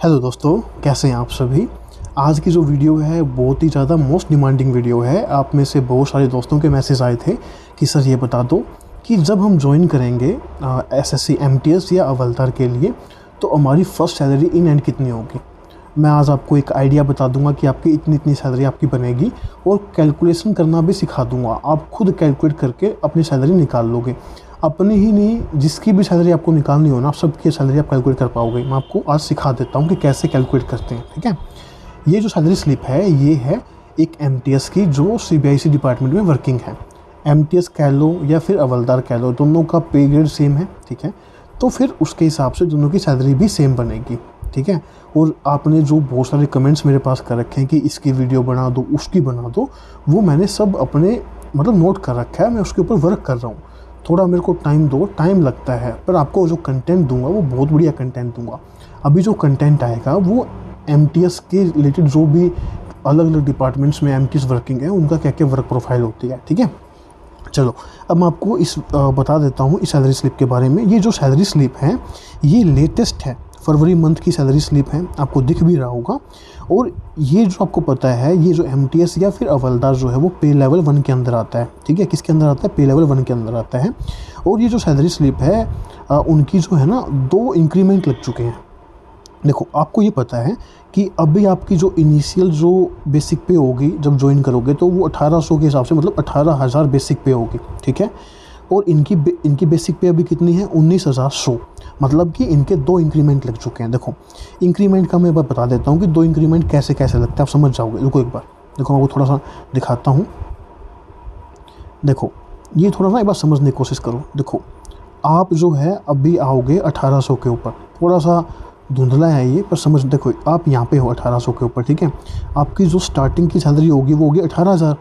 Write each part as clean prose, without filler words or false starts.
Hello दोस्तों, कैसे हैं आप सभी। आज की जो वीडियो है बहुत ही ज़्यादा मोस्ट डिमांडिंग वीडियो है। आप में से बहुत सारे दोस्तों के मैसेज आए थे कि सर ये बता दो कि जब हम ज्वाइन करेंगे एसएससी एमटीएस या हवलदार के लिए तो हमारी फ़र्स्ट सैलरी इन एंड कितनी होगी। मैं आज आपको एक आइडिया बता दूंगा कि आपकी इतनी इतनी सैलरी आपकी बनेगी और कैलकुलेशन करना भी सिखा दूंगा। आप खुद कैलकुलेट करके अपनी सैलरी निकाल लोगे। अपनी ही नहीं, जिसकी भी सैलरी आपको निकालनी हो ना, आप सबकी सैलरी आप कैलकुलेट कर पाओगे। मैं आपको आज सिखा देता हूँ कि कैसे कैलकुलेट करते हैं। ठीक है, ये जो सैलरी स्लिप है ये है एक एमटीएस की जो सीबीआईसी डिपार्टमेंट में वर्किंग है। एमटीएस कह लो या फिर हवलदार कह लो, दोनों का पे ग्रेड सेम है। ठीक है, तो फिर उसके हिसाब से दोनों की सैलरी भी सेम बनेगी। ठीक है, और आपने जो बहुत सारे कमेंट्स मेरे पास कर रखे हैं कि इसकी वीडियो बना दो, उसकी बना दो, वो मैंने सब अपने नोट कर रखा है। मैं उसके ऊपर वर्क कर रहा हूँ। थोड़ा मेरे को टाइम दो, टाइम लगता है, पर आपको जो कंटेंट दूंगा वो बहुत बढ़िया कंटेंट दूंगा। अभी जो कंटेंट आएगा वो एमटीएस के रिलेटेड, जो भी अलग अलग डिपार्टमेंट्स में एमटीएस वर्किंग है उनका क्या क्या वर्क प्रोफाइल होती है। ठीक है, चलो अब मैं आपको बता देता हूँ इस सैलरी स्लिप के बारे में। ये जो सैलरी स्लिप है ये लेटेस्ट है, फरवरी मंथ की सैलरी स्लिप है, आपको दिख भी रहा होगा। और ये जो आपको पता है, ये जो एमटीएस या फिर हवलदार जो है वो पे लेवल 1 के अंदर आता है। ठीक है, किसके अंदर आता है? पे लेवल 1 के अंदर आता है। और ये जो सैलरी स्लिप है उनकी जो है ना 2 इंक्रीमेंट लग चुके हैं। देखो, आपको ये पता है कि अभी आपकी जो इनिशियल जो बेसिक पे होगी जब ज्वाइन करोगे तो वो 1800 के हिसाब से, मतलब 18,000 बेसिक पे होगी। ठीक है, और इनकी बेसिक पे अभी कितनी है? 19,100। मतलब कि इनके 2 इंक्रीमेंट लग चुके हैं। देखो, इंक्रीमेंट का मैं बता देता हूँ कि 2 इंक्रीमेंट कैसे कैसे लगता है, आप समझ जाओगे। रुको एक बार, देखो मैं आपको थोड़ा सा दिखाता हूँ। देखो, ये थोड़ा सा एक बार समझने की कोशिश करो। देखो, आप जो है अभी आओगे 1800 के ऊपर, थोड़ा सा धुंधला है ये, पर समझ। देखो, आप यहाँ पे हो 1800 के ऊपर। ठीक है, आपकी जो स्टार्टिंग की सैलरी होगी वो होगी 18,000,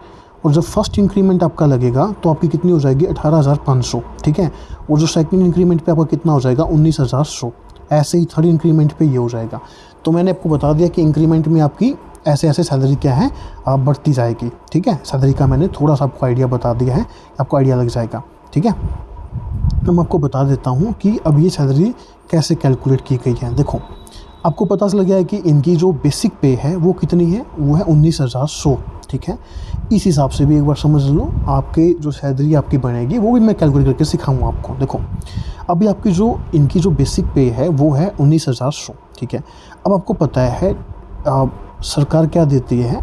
और जब फर्स्ट इंक्रीमेंट आपका लगेगा तो आपकी कितनी हो जाएगी? 18,500। ठीक है, और जो सेकंड इंक्रीमेंट पे आपका कितना हो जाएगा? 19,100। ऐसे ही थर्ड इंक्रीमेंट पे ये हो जाएगा। तो मैंने आपको बता दिया कि इंक्रीमेंट में आपकी ऐसे ऐसे सैलरी क्या है, आप बढ़ती जाएगी। ठीक है, सैलरी का मैंने थोड़ा सा आपको आइडिया बता दिया है, आपको आइडिया लग जाएगा। ठीक है, तो मैं आपको बता देता हूँ कि अब ये सैलरी कैसे कैलकुलेट की गई है। देखो, आपको पता चल गया है कि इनकी जो बेसिक पे है वो कितनी है? वो है 19,100। ठीक है, इस हिसाब से भी एक बार समझ लो, आपके जो सैलरी आपकी बनेगी वो भी मैं कैलकुलेट करके सिखाऊंगा आपको। देखो, अभी आपकी जो इनकी जो बेसिक पे है वो है 19,100। ठीक है, अब आपको पता है सरकार क्या देती है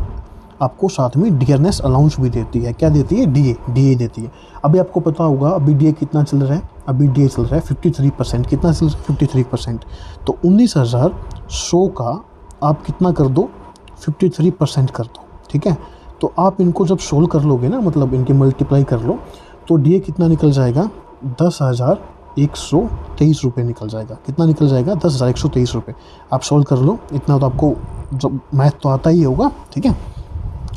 आपको? साथ में डियरनेस अलाउंस भी देती है। क्या देती है? डीए देती है। अभी आपको पता होगा अभी डीए कितना चल रहा है? अभी डीए चल रहा है 53%। कितना चल रहा है? 53%। तो 19,100 का आप कितना कर दो? 53% कर दो। ठीक है, तो आप इनको जब सोल्व कर लोगे ना, मतलब इनके मल्टीप्लाई कर लो, तो डीए कितना निकल जाएगा? 10,123 रुपये निकल जाएगा। कितना निकल जाएगा? 10,123 रुपये। आप सोल्व कर लो, इतना तो आपको जब मैथ तो आता ही होगा। ठीक है,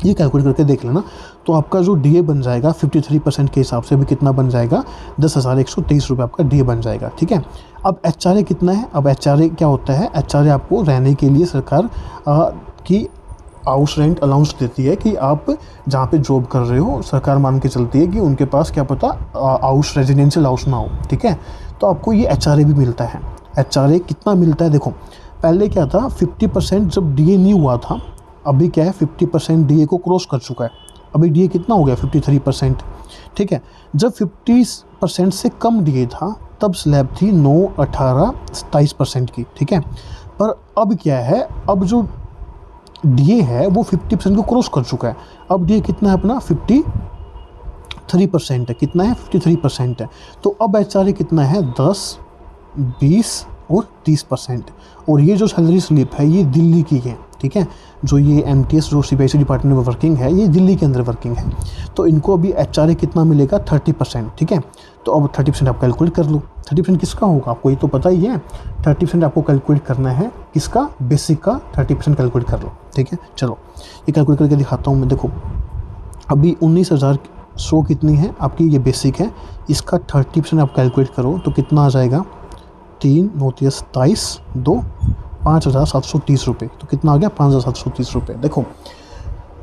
ये कैलकुलेट करके देख लेना। तो आपका जो डीए बन जाएगा 53% के हिसाब से भी कितना बन जाएगा? 10,123 रुपये आपका डीए बन जाएगा। ठीक है, अब एचआरए कितना है? अब एचआरए क्या होता है? एचआरए आपको रहने के लिए सरकार की हाउस रेंट अलाउंस देती है कि आप जहाँ पे जॉब कर रहे हो, सरकार मान के चलती है कि उनके पास क्या पता हाउस, रेजिडेंशियल हाउस ना हो। ठीक है, तो आपको ये एचआरए भी मिलता है। एचआरए कितना मिलता है? देखो, पहले क्या था, 50% जब डीए नहीं हुआ था, अभी क्या है 50% डीए को क्रॉस कर चुका है। अभी डीए कितना हो गया? 53%। ठीक है, जब 50% से कम डीए था तब स्लैब थी 9, 18, 27% की। ठीक है, पर अब क्या है, अब जो डीए है वो 50% को क्रॉस कर चुका है। अब डीए कितना है अपना? 53% है। कितना है? 53% है। तो अब एचआरए कितना है? 10, 20 और 30%। और ये जो सैलरी स्लिप है ये दिल्ली की है। ठीक है, जो ये एमटीएस जो सीबीआईसी डिपार्टमेंट में वर्किंग है ये दिल्ली के अंदर वर्किंग है। तो इनको अभी एचआरए कितना मिलेगा? 30%। ठीक है, तो अब 30% आप कैलकुलेट कर लो। 30% किसका होगा? आपको ये तो पता ही है। 30% आपको कैलकुलेट करना है किसका? बेसिक का 30% कैलकुलेट कर लो। ठीक है, चलो ये कैलकुलेट करके दिखाता हूँ मैं। देखो, अभी 19,100 कितनी है आपकी? ये बेसिक है। इसका 30% आप कैलकुलेट करो तो कितना आ जाएगा? 3, 9, 27, 2, 5,730 रुपये। तो कितना आ गया? 5,730 रुपये। देखो,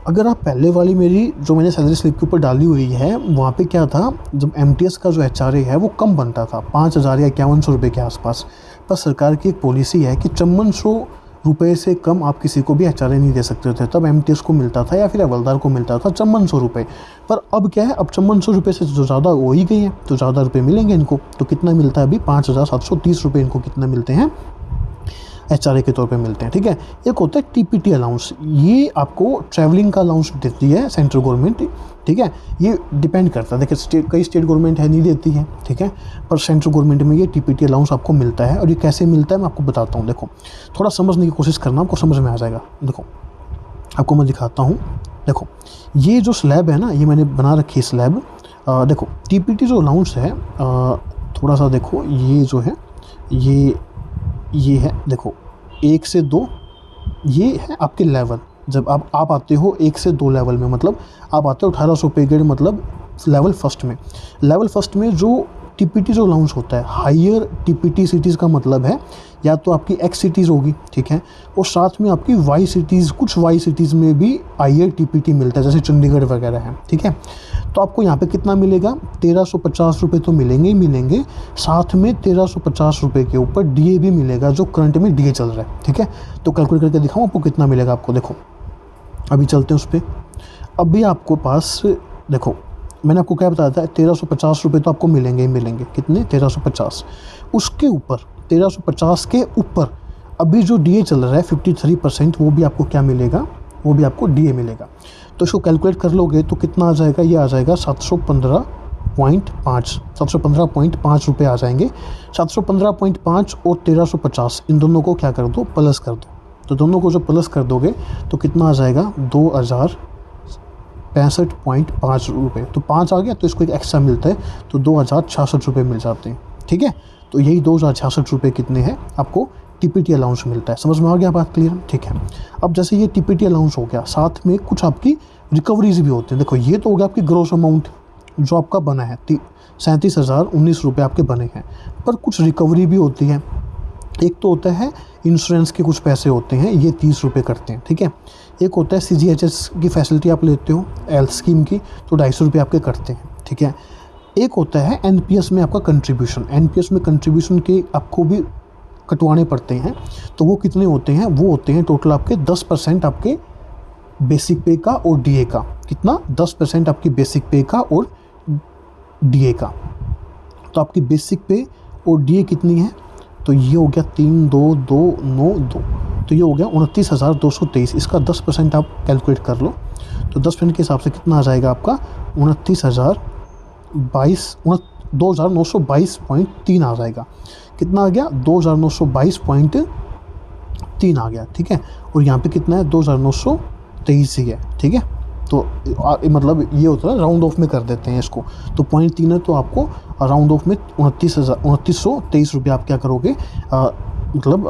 अगर आप पहले वाली मेरी जो मैंने सैलरी स्लिप के ऊपर डाली हुई है वहाँ पे क्या था, जब एमटीएस का जो एचआरए है वो कम बनता था, 5,000 या 5100 रुपये के आसपास। पर सरकार की एक पॉलिसी है कि 5400 रुपए से कम आप किसी को भी एचआरए नहीं दे सकते थे। तब एमटीएस को मिलता था या फिर हवलदार को मिलता था 5400 रुपये। पर अब क्या है, अब 5400 रुपये से जो ज़्यादा हो ही गई है तो ज़्यादा रुपये मिलेंगे इनको। तो कितना मिलता है अभी, 5730 रुपये इनको कितना मिलते हैं, एचआरए के तौर पे मिलते हैं। ठीक है, एक होता है टीपीटी अलाउंस, ये आपको ट्रैवलिंग का अलाउंस देती है सेंट्रल गवर्नमेंट। ठीक है, ये डिपेंड करता है, देखिए कई स्टेट गवर्नमेंट है नहीं देती है, ठीक है, पर सेंट्रल गवर्नमेंट में ये टीपीटी अलाउंस आपको मिलता है। और ये कैसे मिलता है मैं आपको बताता हूँ। देखो थोड़ा समझने की कोशिश करना, आपको समझ में आ जाएगा। देखो आपको मैं दिखाता हूँ। देखो ये जो स्लैब है ना, ये मैंने बना रखी है स्लैब। देखो टीपीटी जो अलाउंस है, थोड़ा सा देखो, ये जो है ये है, देखो 1 से 2 ये है आपके लेवल। जब आप आते हो 1 से 2 लेवल में, मतलब आप आते हो 1800 पे ग्रेड, मतलब लेवल फर्स्ट में। लेवल फर्स्ट में जो टीपीटी जो अलाउंस होता है, हायर टीपीटी सिटीज़ का मतलब है या तो आपकी एक्स सिटीज़ होगी, ठीक है, और साथ में आपकी वाई सिटीज़, कुछ वाई सिटीज़ में भी हायर टीपीटी मिलता है, जैसे चंडीगढ़ वगैरह है। ठीक है, तो आपको यहाँ पे कितना मिलेगा, 1350 रुपये तो मिलेंगे ही मिलेंगे, साथ में 1350 रुपये के ऊपर डीए भी मिलेगा, जो करंट में डीए चल रहा है। ठीक है, तो कैलकुलेट करके दिखाऊँ आपको कितना मिलेगा आपको। देखो अभी चलते हैं उस पर। अभी आपको पास, देखो मैंने आपको क्या बताया था, 1350 रुपये तो आपको मिलेंगे ही मिलेंगे। कितने, 1350। उसके ऊपर 1350 के ऊपर अभी जो डीए चल रहा है 53%, वो भी आपको क्या मिलेगा, वो भी आपको डीए मिलेगा। तो इसको कैलकुलेट कर लोगे तो कितना आ जाएगा, ये आ जाएगा 715.5 रुपये आ जाएंगे। 715.5 और 1350 इन दोनों को क्या कर दो, प्लस कर दो। तो दोनों को जो प्लस कर दोगे तो कितना आ जाएगा, 2065.5 रुपये। तो 5 आ गया तो इसको एक एक्स्ट्रा मिलता है, तो 2066 रुपये मिल जाते हैं। ठीक है, तो यही 2066 रुपये कितने हैं आपको टीपीटी अलाउंस मिलता है। समझ में आ गया बात, क्लियर। ठीक है, अब जैसे ये टीपीटी अलाउंस हो गया, साथ में कुछ आपकी रिकवरीज भी होती हैं। देखो ये तो हो गया आपकी ग्रॉस अमाउंट जो आपका बना है, 37,019 रुपये आपके बने हैं। पर कुछ रिकवरी भी होती है। एक तो होता है इंश्योरेंस के कुछ पैसे होते हैं, ये 30 रुपये करते हैं। ठीक है, एक होता है CGHS की फैसिलिटी आप लेते हो हेल्थ स्कीम की, तो 250 रुपये आपके करते हैं। ठीक है, एक होता है NPS में आपका कंट्रीब्यूशन। NPS में कंट्रीब्यूशन के आपको भी कटवाने पड़ते हैं, तो वो कितने होते हैं, वो होते हैं टोटल आपके 10% आपके बेसिक पे का और डीए का। कितना, 10% आपकी बेसिक पे का और डीए का। तो आपकी बेसिक पे और डीए कितनी है, तो ये हो गया 32292, तो ये हो गया 29,223। इसका 10% आप कैलकुलेट कर लो, तो 10% के हिसाब से कितना आ जाएगा आपका, 29,922.3 आ जाएगा। कितना आ गया, 2922.3 आ गया। ठीक है, और यहाँ पे कितना है, 2923 ही है। ठीक है, तो मतलब ये होता है राउंड ऑफ में कर देते हैं इसको, तो 0.3 है, तो आपको राउंड ऑफ में 29,23 रुपये आप क्या करोगे, मतलब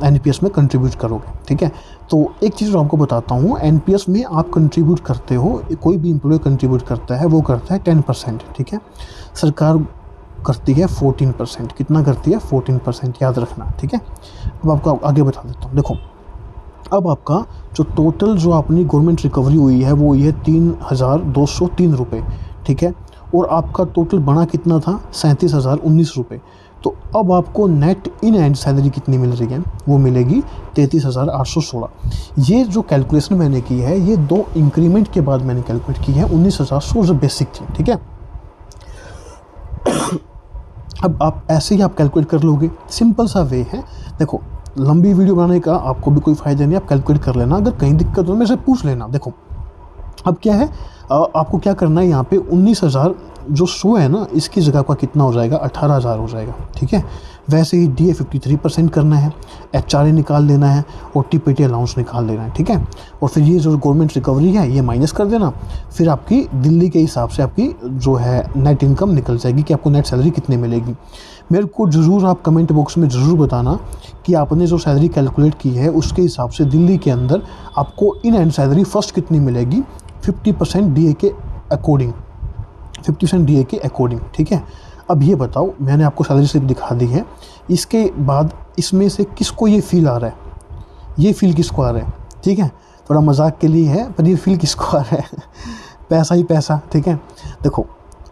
NPS में कंट्रीब्यूट करोगे। ठीक है, तो एक चीज़ आपको बताता हूँ, NPS में आप कंट्रीब्यूट करते हो, कोई भी एम्प्लॉय कंट्रीब्यूट करता है, वो करता है 10%। ठीक है, सरकार करती है 14%। कितना करती है, 14%, याद रखना। ठीक है, अब आपको आगे बता देता हूँ। देखो अब आपका जो टोटल जो अपनी गवर्नमेंट रिकवरी हुई है वो हुई है 3,203 रुपये। ठीक है, और आपका टोटल बना कितना था, 37,019 रुपये। तो अब आपको नेट इन एंड सैलरी कितनी मिल रही है, वो मिलेगी 33,816। ये जो कैलकुलेशन मैंने की है, ये 2 इंक्रीमेंट के बाद मैंने कैलकुलेट की है। 19,100 जो बेसिक थी। ठीक है, अब आप ऐसे ही आप कैलकुलेट कर लोगे, सिंपल सा वे है। देखो लंबी वीडियो बनाने का आपको भी कोई फ़ायदा नहीं, आप कैलकुलेट कर लेना, अगर कहीं दिक्कत हो मेरे से पूछ लेना। देखो अब क्या है, आपको क्या करना है, यहाँ पे 19,000 जो शो है ना, इसकी जगह का कितना हो जाएगा, 18,000 हो जाएगा। ठीक है, वैसे ही डीए 53% करना है, एचआरए निकाल लेना है और टीपीटी अलाउंस निकाल लेना है। ठीक है, और फिर ये जो गवर्नमेंट रिकवरी है ये माइनस कर देना, फिर आपकी दिल्ली के हिसाब से आपकी जो है नेट इनकम निकल जाएगी कि आपको नेट सैलरी कितनी मिलेगी। मेरे को ज़रूर आप कमेंट बॉक्स में ज़रूर बताना कि आपने जो सैलरी कैलकुलेट की है उसके हिसाब से दिल्ली के अंदर आपको इन एंड सैलरी फर्स्ट कितनी मिलेगी, 50% डीए के अकॉर्डिंग, 50% डीए के अकॉर्डिंग। ठीक है, अब ये बताओ, मैंने आपको सैलरी स्लिप दिखा दी है, इसके बाद इसमें से किसको ये फील आ रहा है, ये फील किसको आ रहा है। ठीक है, थोड़ा मजाक के लिए है, पर ये फील किसको आ रहा है, पैसा ही पैसा। ठीक है, देखो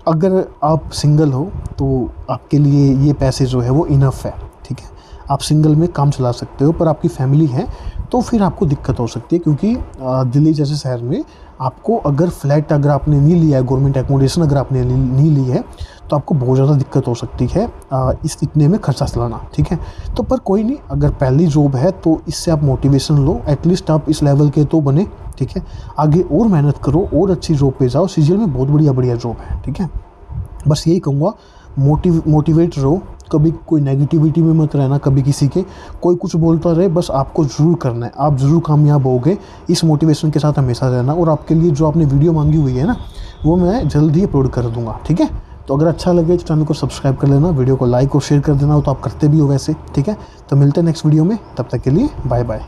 अगर आप सिंगल हो तो आपके लिए ये पैसे जो है वो इनफ है। ठीक है, आप सिंगल में काम चला सकते हो, पर आपकी फैमिली है तो फिर आपको दिक्कत हो सकती है, क्योंकि दिल्ली जैसे शहर में आपको अगर फ्लैट अगर आपने नहीं लिया है, गवर्नमेंट एकोमोडेशन अगर आपने नहीं ली है, तो आपको बहुत ज़्यादा दिक्कत हो सकती है इस इतने में खर्चा चलाना, ठीक है। तो पर कोई नहीं, अगर पहली जॉब है तो इससे आप मोटिवेशन लो, एटलीस्ट आप इस लेवल के तो बने, ठीक है। आगे और मेहनत करो और अच्छी जॉब पे जाओ, सीजीएल में बहुत बढ़िया जॉब है, ठीक है। बस यही कहूँगा, मोटिवेट रहो, कभी कोई नेगेटिविटी में मत रहना, कभी किसी के कोई कुछ बोलता रहे, बस आपको ज़रूर करना है, आप ज़रूर कामयाब होगे। इस मोटिवेशन के साथ हमेशा रहना, और आपके लिए जो आपने वीडियो मांगी हुई है ना, वो मैं जल्दी अपलोड कर दूँगा, ठीक है। तो अगर अच्छा लगे तो चैनल को सब्सक्राइब कर लेना, वीडियो को लाइक और शेयर कर देना, वो तो आप करते भी हो वैसे, ठीक है। तो मिलते हैं नेक्स्ट वीडियो में, तब तक के लिए बाय बाय।